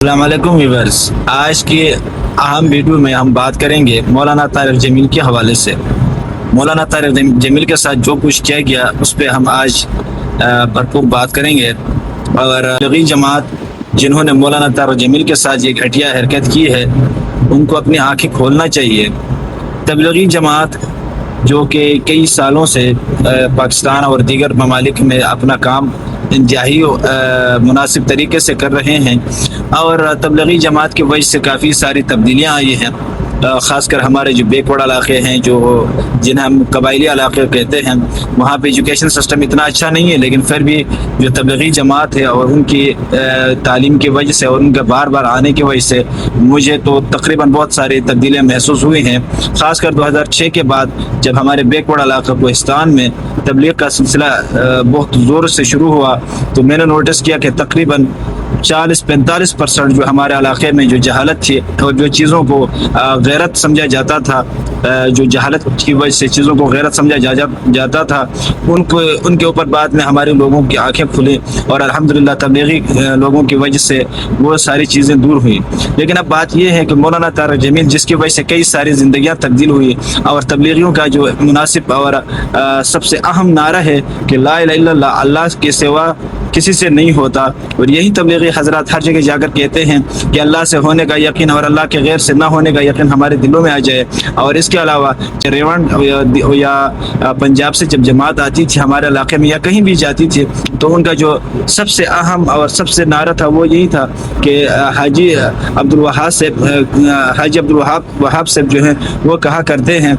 السلام علیکم ویورز، آج کی اہم ویڈیو میں ہم بات کریں گے مولانا طارق جمیل کے حوالے سے۔ مولانا طارق جمیل کے ساتھ جو کچھ کیا گیا اس پہ ہم آج بھرپور بات کریں گے، اور تبلیغی جماعت جنہوں نے مولانا طارق جمیل کے ساتھ یہ گھٹیا حرکت کی ہے ان کو اپنی آنکھیں کھولنا چاہیے۔ تبلیغی جماعت جو کہ کئی سالوں سے پاکستان اور دیگر ممالک میں اپنا کام انتہائی مناسب طریقے سے کر رہے ہیں، اور تبلیغی جماعت کی وجہ سے کافی ساری تبدیلیاں آئی ہیں، خاص کر ہمارے جو بیک ورڈ علاقے ہیں، جنہیں ہم قبائلی علاقے کہتے ہیں، وہاں پہ ایجوکیشن سسٹم اتنا اچھا نہیں ہے، لیکن پھر بھی جو تبلیغی جماعت ہے اور ان کی تعلیم کی وجہ سے اور ان کا بار بار آنے کی وجہ سے مجھے تو تقریباً بہت ساری تبدیلیاں محسوس ہوئی ہیں۔ خاص کر 2006 کے بعد جب ہمارے بیک ورڈ علاقہ کوہستان میں تبلیغ کا سلسلہ بہت زور سے شروع ہوا تو میں نے نوٹس کیا کہ تقریباً 40-45% جو ہمارے علاقے میں جو جہالت تھی اور جو چیزوں کو غیرت سمجھا جاتا تھا، جو جہالت کی وجہ سے چیزوں کو غیرت سمجھا جاتا تھا، ان کے اوپر بعد میں ہمارے لوگوں کی آنکھیں کھلیں، اور الحمدللہ تبلیغی لوگوں کی وجہ سے وہ ساری چیزیں دور ہوئی۔ لیکن اب بات یہ ہے کہ مولانا طارق جمیل جس کی وجہ سے کئی ساری زندگیاں تبدیل ہوئی، اور تبلیغیوں کا جو مناسب اور سب سے اہم نعرہ ہے کہ لا الہ الا اللہ، اللہ کے سوا کسی سے نہیں ہوتا، اور یہی تبلیغی حضرات ہر جگہ جا کر کہتے ہیں کہ اللہ سے ہونے کا یقین اور اللہ کے غیر سے نہ ہونے کا یقین ہمارے دلوں میں آ جائے۔ اور اس کے علاوہ ریوانڈ یا پنجاب سے جب جماعت آتی تھی ہمارے علاقے میں یا کہیں بھی جاتی تھی تو ان کا جو سب سے اہم اور سب سے نعرہ تھا وہ یہی تھا کہ حاجی عبدالوہاب صاحب جو ہیں وہ کہا کرتے ہیں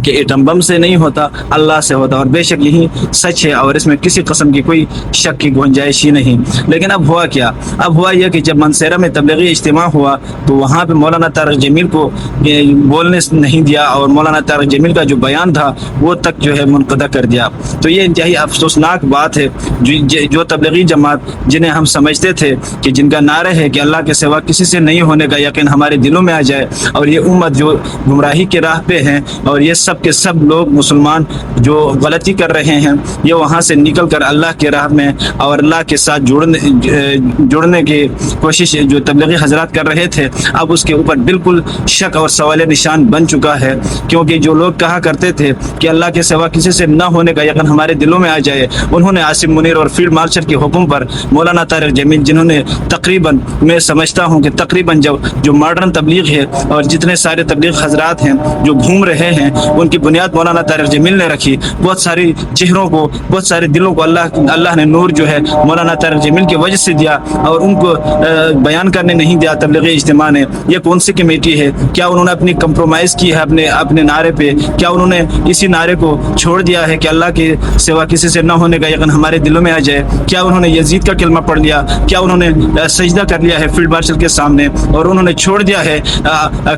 کہ ایٹم بم سے نہیں ہوتا، اللہ سے ہوتا، اور بے شک یہی سچ ہے، اور اس میں کسی قسم کی کوئی شک کی گنجائش ہی نہیں۔ لیکن اب ہوا کیا؟ اب ہوا یہ کہ جب منصیرہ میں تبلیغی اجتماع ہوا تو وہاں پہ مولانا طارق جمیل کو بولنے نہیں دیا، اور مولانا طارق جمیل کا جو بیان تھا وہ تک جو ہے منقطع کر دیا۔ تو یہ انتہائی افسوسناک بات ہے۔ جو تبلیغی جماعت جنہیں ہم سمجھتے تھے کہ جن کا نعرہ ہے کہ اللہ کے سوا کسی سے نہیں ہونے کا یقین ہمارے دلوں میں آ جائے، اور یہ امت جو گمراہی کے راہ پہ ہیں، اور یہ سب کے سب لوگ مسلمان جو غلطی کر رہے ہیں، یہ وہاں سے نکل کر اللہ کے راہ میں اور اللہ کے ساتھ جڑنے کی کوشش جو تبلیغی حضرات کر رہے تھے، اب اس کے اوپر بالکل شک اور سوال نشان بن چکا ہے۔ کیونکہ جو لوگ کہا کرتے تھے کہ اللہ کے سوا کسی سے نہ ہونے کا یقین ہمارے دلوں میں آ جائے، انہوں نے عاصم منیر اور فیلڈ مارشل کے حکم پر مولانا طارق جمیل، جنہوں نے تقریباً میں سمجھتا ہوں کہ تقریباً جو ماڈرن تبلیغ ہے اور جتنے سارے تبلیغ حضرات ہیں جو گھوم رہے ہیں، ان کی بنیاد مولانا طارق جمیل نے رکھی۔ بہت ساری چہروں کو، بہت سارے دلوں کو اللہ نے نور جو ہے مولانا طارق جمیل کی وجہ سے دیا، اور ان کو بیان کرنے نہیں دیا تبلیغی اجتماع نے۔ یہ کون سی کمیٹی ہے؟ کیا انہوں نے اپنی کمپرومائز کی ہے اپنے نعرے پہ؟ کیا انہوں نے اسی نعرے کو چھوڑ دیا ہے کہ اللہ کے سوا کسی سے نہ ہونے کا یقین ہمارے دلوں میں آ جائے؟ کیا انہوں نے یزید کا کلمہ پڑھ لیا؟ کیا انہوں نے سجدہ کر لیا ہے فیلڈ مارشل کے سامنے، اور انہوں نے چھوڑ دیا ہے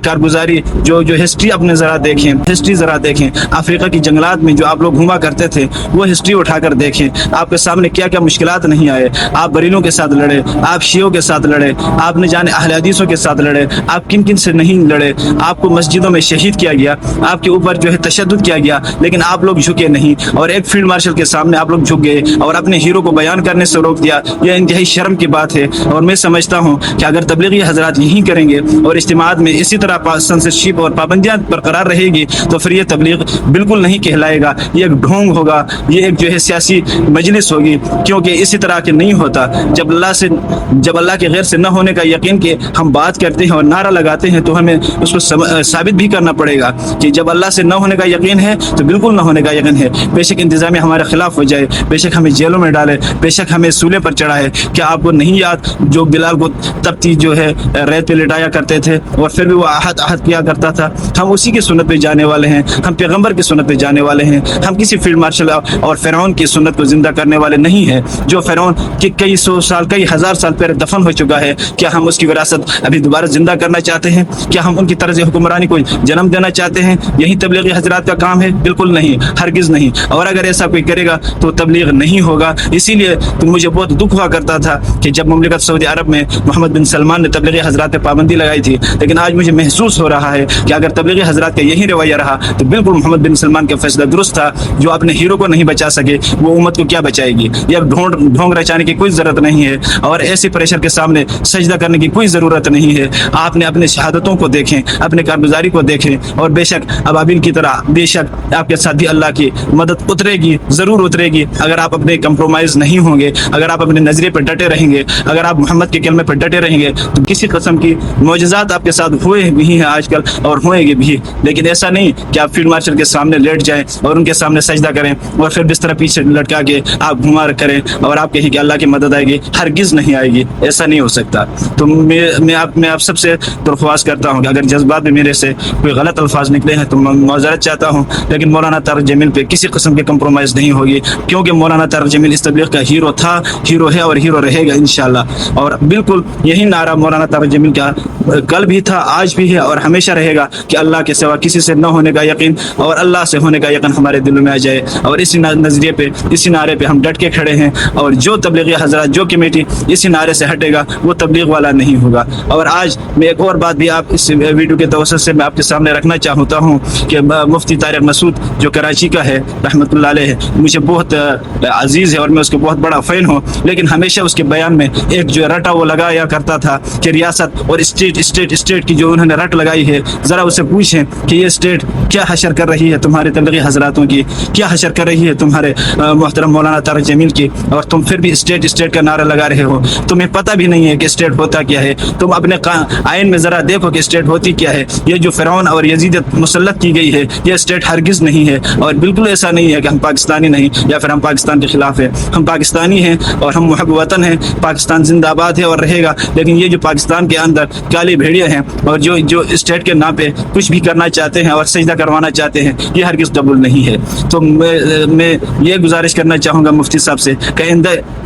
کارگزاری؟ جو ہسٹری اپنے ذرا دیکھیں، افریقہ کی جنگلات میں جو آپ لوگ گھوما کرتے تھے وہ ہسٹری اٹھا کر دیکھیں، آپ کے سامنے کیا کیا مشکلات نہیں آئے۔ آپ بریلوں کے ساتھ لڑے، آپ شیعوں کے ساتھ لڑے، آپ نے جانے اہل حدیثوں کے ساتھ لڑے، آپ کن کن سے نہیں لڑے، آپ کو مسجدوں میں شہید کیا گیا، آپ کے اوپر جو ہے تشدد کیا گیا، لیکن آپ لوگ جھکے نہیں، اور ایک فیلڈ مارشل کے سامنے آپ لوگ جھک گئے اور اپنے ہیرو کو بیان کرنے سے روک دیا۔ یہ انتہائی شرم کی بات ہے، اور میں سمجھتا ہوں کہ اگر تبلیغی حضرات یہی کریں گے اور اجتماعات میں اسی طرح سنسرشپ اور پابندیاں برقرار رہے گی تو پھر یہ تبلیغ بالکل نہیں کہلائے گا، یہ ایک ڈھونگ ہوگا، یہ ایک جو ہے سیاسی مجلس ہوگی۔ کیونکہ اسی طرح کے نہیں ہوتا۔ جب اللہ کے غیر سے نہ ہونے کا یقین کی ہم بات کرتے ہیں اور نعرہ لگاتے ہیں تو ہمیں اس کو ثابت بھی کرنا پڑے گا کہ جب اللہ سے نہ ہونے کا یقین ہے تو بالکل نہ ہونے کا یقین ہے۔ بے شک انتظامیہ ہمارے خلاف ہو جائے، بے شک ہمیں جیلوں میں ڈالے، بے شک ہمیں سولے پر چڑھائے۔ کیا آپ کو نہیں یاد جو بلال کو تپتی جو ہے ریت پہ لٹایا کرتے تھے اور پھر بھی وہ آہت کیا کرتا تھا؟ ہم اسی کی سنت پہ جانے والے ہیں، ہم پیغمبر کی سنت پہ جانے والے ہیں، ہم کسی فیلڈ مارشل اور فرعون کی سنت کو زندہ کرنے والے نہیں ہیں۔ جو فرعون کے کئی سو سال، کئی ہزار سال پہلے دفن ہو چکا ہے، کیا ہم اس کی وراثت ابھی دوبارہ زندہ کرنا چاہتے ہیں؟ کیا ہم ان کی طرز حکمرانی کو جنم دینا چاہتے ہیں؟ یہی تبلیغی حضرات کا کام ہے؟ بالکل نہیں، ہرگز نہیں۔ اور اگر ایسا کوئی کرے گا تو تبلیغ نہیں ہوگا۔ اسی لیے تو مجھے بہت دکھ ہوا کرتا تھا کہ جب مملکت سعودی عرب میں محمد بن سلمان نے تبلیغی حضرات پہ پابندی لگائی تھی، لیکن آج مجھے محسوس ہو رہا ہے کہ اگر تبلیغی حضرات کا یہی رویہ رہا تو بالکل محمد بن سلمان کا فیصلہ درست تھا. جو اپنے ہیرو کو نہیں بچا سکے وہ امت کو کیا بچائے گی. یہ ڈھونگ رچانے کی کوئی ضرورت نہیں ہے اور ایسے پریشر کے سامنے سجدہ کرنے کی کوئی ضرورت نہیں ہے. آپ نے اپنے شہادتوں کو دیکھیں, اپنے کارگزاری کو دیکھیں, اور بے شک ابابیل کی طرح بے شک آپ کے ساتھ بھی اللہ کی مدد اترے گی, ضرور اترے گی. اگر آپ اپنے کمپرومائز نہیں ہوں گے, اگر آپ اپنے نظریے پر ڈٹے رہیں گے, اگر آپ محمد کے کلمے پر ڈٹے رہیں گے, تو کسی قسم کی معجزات آپ کے ساتھ ہوئے بھی ہیں آج کل اور ہوئیں گے بھی. لیکن ایسا نہیں کہ آپ فیلڈ مارشل کے سامنے لیٹ جائیں اور ان کے سامنے سجدہ کریں اور پھر بستر پیچھے لٹکا کے آپ گھما کریں اور آپ کہیں کہ اللہ کی مدد آئے گی. ہرگز نہیں آئے گی, ایسا نہیں ہو سکتا. تو میں آپ سب سے درخواست کرتا ہوں کہ اگر جذبات میں میرے سے کوئی غلط الفاظ نکلے ہیں تو میں معذرت چاہتا ہوں, لیکن مولانا طارق جمیل پہ کسی قسم کی کمپرومائز نہیں ہوگی, کیونکہ مولانا طارق جمیل اس تبلیغ کا ہیرو تھا, ہیرو ہے اور ہیرو رہے گا انشاءاللہ. اور بالکل یہی نعرہ مولانا طارق جمیل کا کل بھی تھا, آج بھی ہے اور ہمیشہ رہے گا کہ اللہ کے سوا کسی سے نہ ہونے کا یقین اور اللہ سے ہونے کا یقین ہمارے دلوں میں آ جائے. اور اسی نظریے پہ, اسی نعرے پہ ہم ڈٹ کے کھڑے ہیں. اور جو تبلیغی حضرات, جو کمیٹی اسی نعرے سے ہٹے گا وہ تبلیغ والا نہیں ہوگا. اور آج میں ایک اور بات بھی آپ اس ویڈیو کے توسط سے میں آپ کے سامنے رکھنا چاہتا ہوں کہ مفتی طارق مسعود جو کراچی کا ہے رحمۃ اللہ علیہ, مجھے بہت عزیز ہے اور میں اس کے بہت بڑا فین ہوں, لیکن ہمیشہ اس کے بیان میں ایک جو رٹا وہ لگایا کرتا تھا کہ ریاست اور اسٹیٹ کی جو انہوں نے رٹ لگائی ہے, ذرا اسے پوچھیں کہ یہ اسٹیٹ کیا حشر کر رہی ہے تمہارے تبلیغی حضراتوں کی, کیا حشر کر رہی ہے تمہارے محترم مولانا طارق جمیل کی, اور تم پھر بھی اسٹیٹ کا نعرہ لگا رہے ہو. تمہیں پتہ بھی نہیں ہے کہ اسٹیٹ ہوتا کیا ہے. تم اپنے آئین میں ذرا دیکھو کہ اسٹیٹ ہوتی کیا ہے. یہ جو فرعون اور یزیدیت مسلط کی گئی ہے یہ اسٹیٹ ہرگز نہیں ہے. اور بالکل ایسا نہیں ہے کہ ہم پاکستانی نہیں یا پھر ہم پاکستان کے خلاف ہیں. ہم پاکستانی ہیں اور ہم محب وطن ہیں. پاکستان زندہ آباد ہے اور رہے گا. لیکن یہ جو پاکستان کے اندر کالی بھیڑیا ہیں اور جو اسٹیٹ کے نام پہ کچھ بھی کرنا چاہتے ہیں اور سجدہ کروانا چاہتے ہیں, یہ ہرگز قبول نہیں ہے. تو میں یہ گزارش کرنا چاہوں گا مفتی صاحب سے کہ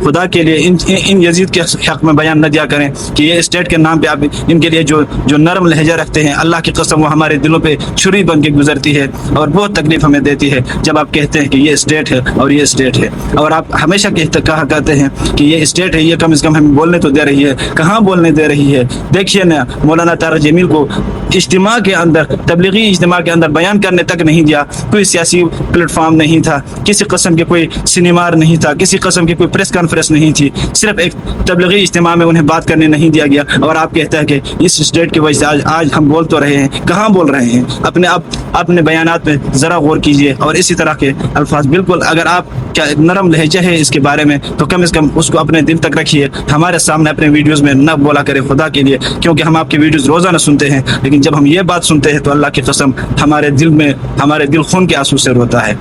خدا کے لیے ان یزید کے حق میں بیان نہ دیا کریں کہ یہ اسٹیٹ کے نام پہ آپ ان کے لیے جو نرم لہجہ رکھتے ہیں, اللہ کی قسم وہ ہمارے دلوں پہ چھری بن کے گزرتی ہے اور بہت تکلیف ہمیں دیتی ہے جب آپ کہتے ہیں کہ یہ اسٹیٹ ہے اور یہ اسٹیٹ ہے. اور آپ ہمیشہ کہا کرتے ہیں کہ یہ اسٹیٹ ہے, یہ کم از کم ہمیں بولنے تو دے رہی ہے. کہاں بولنے دے رہی ہے؟ دیکھیے نا, مولانا طارق جمیل کو اجتماع کے اندر, تبلیغی اجتماع کے اندر بیان کرنے تک نہیں دیا. کوئی سیاسی پلیٹ فارم نہیں تھا, کسی قسم کے کوئی سینیمار نہیں تھا, کسی قسم کی کوئی پریس کانفرنس نہیں تھی. صرف ایک تبلیغی اجتماع میں انہیں بات کرنے نہیں دیا گیا. اور آپ کہتے ہیں کہ اس اسٹیٹ کی وجہ سے آج ہم بول تو رہے ہیں. کہاں بول رہے ہیں؟ اپنے بیانات میں ذرا غور کیجئے. اور اسی طرح کے الفاظ بالکل, اگر آپ کا نرم لہجہ ہے اس کے بارے میں تو کم از کم اس کو اپنے دل تک رکھیے. ہمارے سامنے اپنے ویڈیوز میں نہ بولا کرے خدا کے لیے, کیونکہ ہم آپ کے ویڈیوز روزانہ سنتے ہیں. لیکن جب ہم یہ بات سنتے ہیں تو اللہ کی قسم ہمارے دل خون کے آنسو سے روتا ہے.